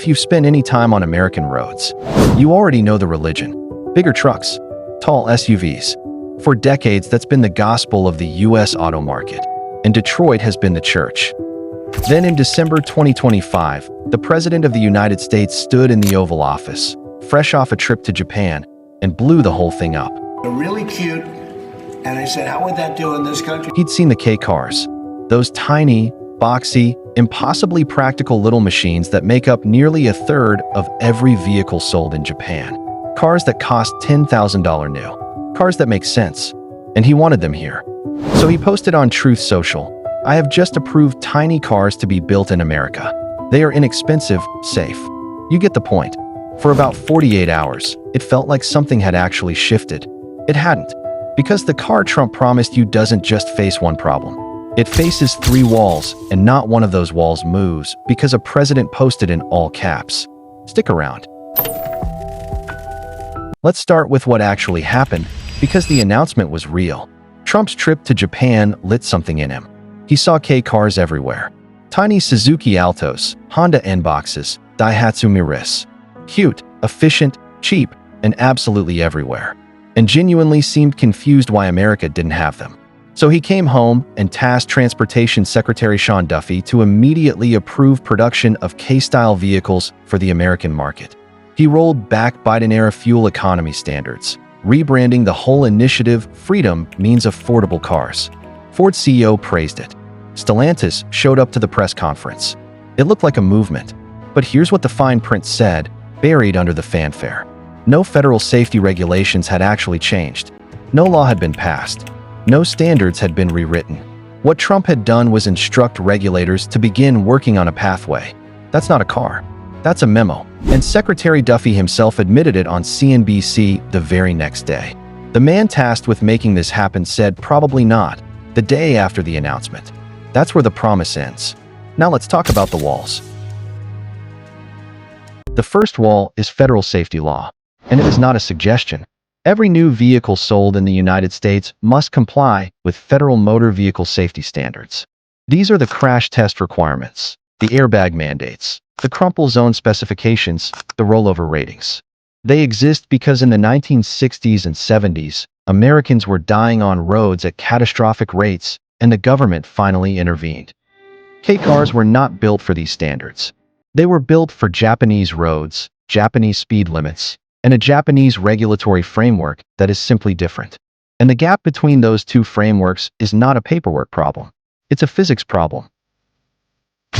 If you've spent any time on American roads, you already know the religion. Bigger trucks, tall SUVs. For decades, that's been the gospel of the US auto market, and Detroit has been the church. Then in December 2025, the President of the United States stood in the Oval Office, fresh off a trip to Japan, and blew the whole thing up. They're really cute, and I said, how would that do in this country? He'd seen the K cars, those tiny, boxy, impossibly practical little machines that make up nearly a third of every vehicle sold in Japan. Cars that cost $10,000 new. Cars that make sense. And he wanted them here. So he posted on Truth Social, "I have just approved tiny cars to be built in America. They are inexpensive, safe." You get the point. For about 48 hours, it felt like something had actually shifted. It hadn't. Because the car Trump promised you doesn't just face one problem. It faces 3 walls, and not one of those walls moves because a president posted in all caps. Stick around. Let's start with what actually happened, because the announcement was real. Trump's trip to Japan lit something in him. He saw K cars everywhere. Tiny Suzuki Altos, Honda N-Boxes, Daihatsu Miris. Cute, efficient, cheap, and absolutely everywhere. And genuinely seemed confused why America didn't have them. So he came home and tasked Transportation Secretary Sean Duffy to immediately approve production of K-style vehicles for the American market. He rolled back Biden-era fuel economy standards, rebranding the whole initiative "Freedom Means Affordable Cars." Ford CEO praised it. Stellantis showed up to the press conference. It looked like a movement. But here's what the fine print said, buried under the fanfare. No federal safety regulations had actually changed. No law had been passed. No standards had been rewritten. What Trump had done was instruct regulators to begin working on a pathway. That's not a car. That's a memo. And Secretary Duffy himself admitted it on CNBC the very next day. The man tasked with making this happen said probably not, the day after the announcement. That's where the promise ends. Now let's talk about the walls. The first wall is federal safety law, and it is not a suggestion. Every new vehicle sold in the United States must comply with federal motor vehicle safety standards. These are the crash test requirements, the airbag mandates, the crumple zone specifications, the rollover ratings. They exist because in the 1960s and 70s, Americans were dying on roads at catastrophic rates, and the government finally intervened. K cars were not built for these standards. They were built for Japanese roads, Japanese speed limits, and a Japanese regulatory framework that is simply different. And the gap between those two frameworks is not a paperwork problem. It's a physics problem.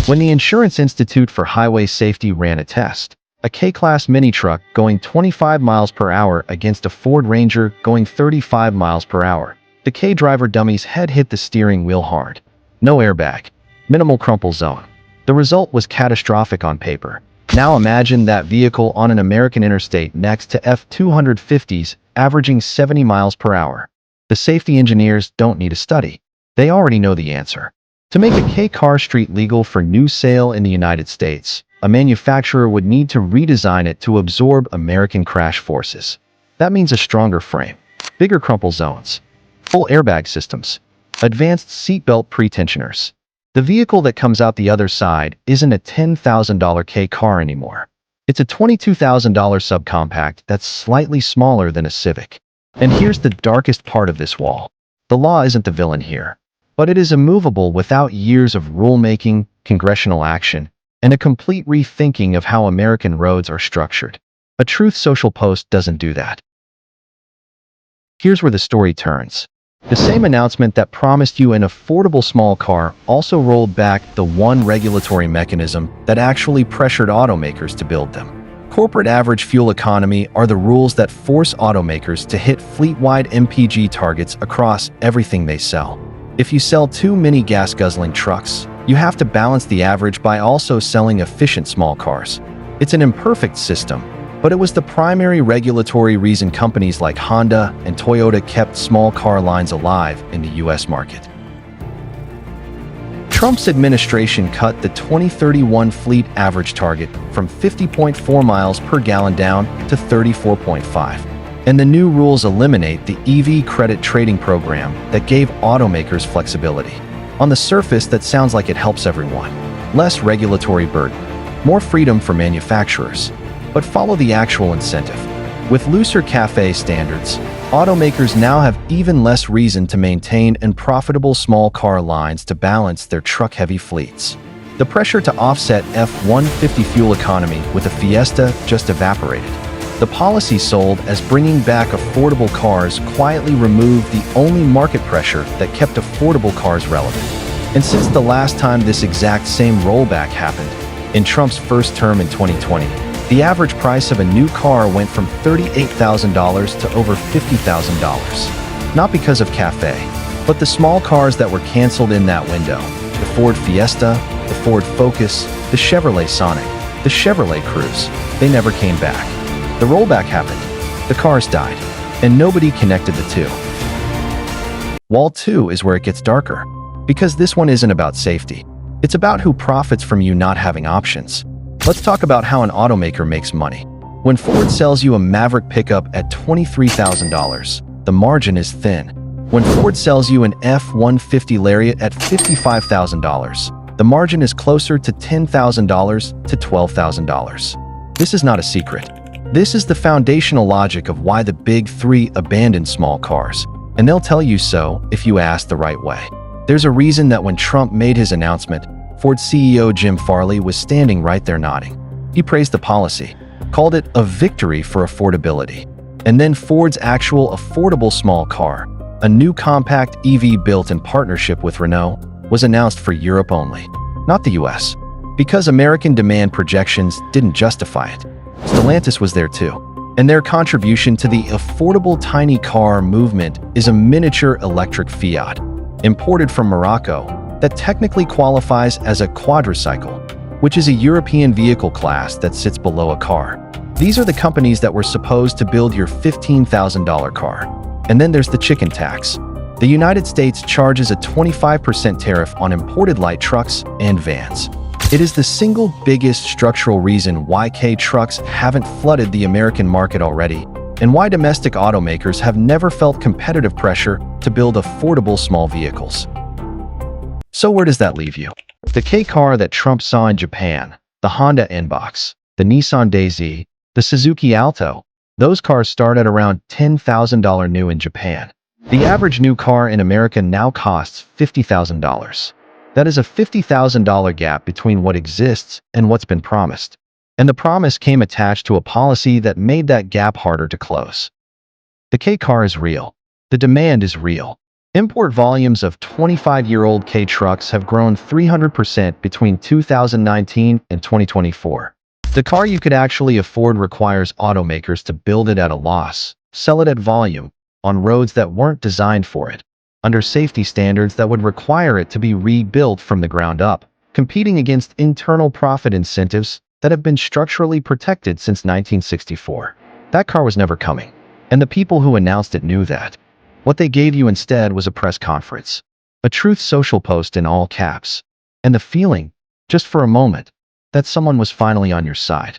When the Insurance Institute for Highway Safety ran a test, a K-Class mini truck going 25 miles per hour against a Ford Ranger going 35 miles per hour, the K driver dummy's head hit the steering wheel hard. No airbag. Minimal crumple zone. The result was catastrophic on paper. Now imagine that vehicle on an American interstate next to F-250s averaging 70 miles per hour. The safety engineers don't need a study. They already know the answer. To make a K car street legal for new sale in the United States, a manufacturer would need to redesign it to absorb American crash forces. That means a stronger frame, bigger crumple zones, full airbag systems, advanced seatbelt pretensioners. The vehicle that comes out the other side isn't a $10,000 K car anymore. It's a $22,000 subcompact that's slightly smaller than a Civic. And here's the darkest part of this wall. The law isn't the villain here, but it is immovable without years of rulemaking, congressional action, and a complete rethinking of how American roads are structured. A Truth Social post doesn't do that. Here's where the story turns. The same announcement that promised you an affordable small car also rolled back the one regulatory mechanism that actually pressured automakers to build them. Corporate average fuel economy are the rules that force automakers to hit fleet-wide MPG targets across everything they sell. If you sell too many gas-guzzling trucks, you have to balance the average by also selling efficient small cars. It's an imperfect system, but it was the primary regulatory reason companies like Honda and Toyota kept small car lines alive in the US market. Trump's administration cut the 2031 fleet average target from 50.4 miles per gallon down to 34.5. And the new rules eliminate the EV credit trading program that gave automakers flexibility. On the surface, that sounds like it helps everyone. Less regulatory burden. more freedom for manufacturers. But follow the actual incentive. With looser CAFE standards, automakers now have even less reason to maintain unprofitable small car lines to balance their truck-heavy fleets. The pressure to offset F-150 fuel economy with a Fiesta just evaporated. The policy sold as bringing back affordable cars quietly removed the only market pressure that kept affordable cars relevant. And since the last time this exact same rollback happened, in Trump's first term in 2020, the average price of a new car went from $38,000 to over $50,000. Not because of CAFE, but the small cars that were canceled in that window. The Ford Fiesta, the Ford Focus, the Chevrolet Sonic, the Chevrolet Cruze, they never came back. The rollback happened, the cars died, and nobody connected the two. Wall 2 is where it gets darker, because this one isn't about safety. It's about who profits from you not having options. Let's talk about how an automaker makes money. When Ford sells you a Maverick pickup at $23,000, the margin is thin. When Ford sells you an F-150 Lariat at $55,000, the margin is closer to $10,000 to $12,000. This is not a secret. This is the foundational logic of why the big three abandoned small cars, and they'll tell you so if you ask the right way. There's a reason that when Trump made his announcement, Ford CEO Jim Farley was standing right there nodding. He praised the policy, called it a victory for affordability. And then Ford's actual affordable small car, a new compact EV built in partnership with Renault, was announced for Europe only, not the US, because American demand projections didn't justify it. Stellantis was there too, and their contribution to the affordable tiny car movement is a miniature electric Fiat, imported from Morocco, that technically qualifies as a quadricycle, which is a European vehicle class that sits below a car. These are the companies that were supposed to build your $15,000 car. And then there's the chicken tax. The United States charges a 25% tariff on imported light trucks and vans. It is the single biggest structural reason why K trucks haven't flooded the American market already, and why domestic automakers have never felt competitive pressure to build affordable small vehicles. So where does that leave you? The K car that Trump saw in Japan, the Honda N-Box, the Nissan Daisy, the Suzuki Alto, those cars start at around $10,000 new in Japan. The average new car in America now costs $50,000. That is a $50,000 gap between what exists and what's been promised. And the promise came attached to a policy that made that gap harder to close. The K car is real. The demand is real. Import volumes of 25-year-old K trucks have grown 300% between 2019 and 2024. The car you could actually afford requires automakers to build it at a loss, sell it at volume, on roads that weren't designed for it, under safety standards that would require it to be rebuilt from the ground up, competing against internal profit incentives that have been structurally protected since 1964. That car was never coming, and the people who announced it knew that. What they gave you instead was a press conference, a Truth Social post in all caps, and the feeling, just for a moment, that someone was finally on your side.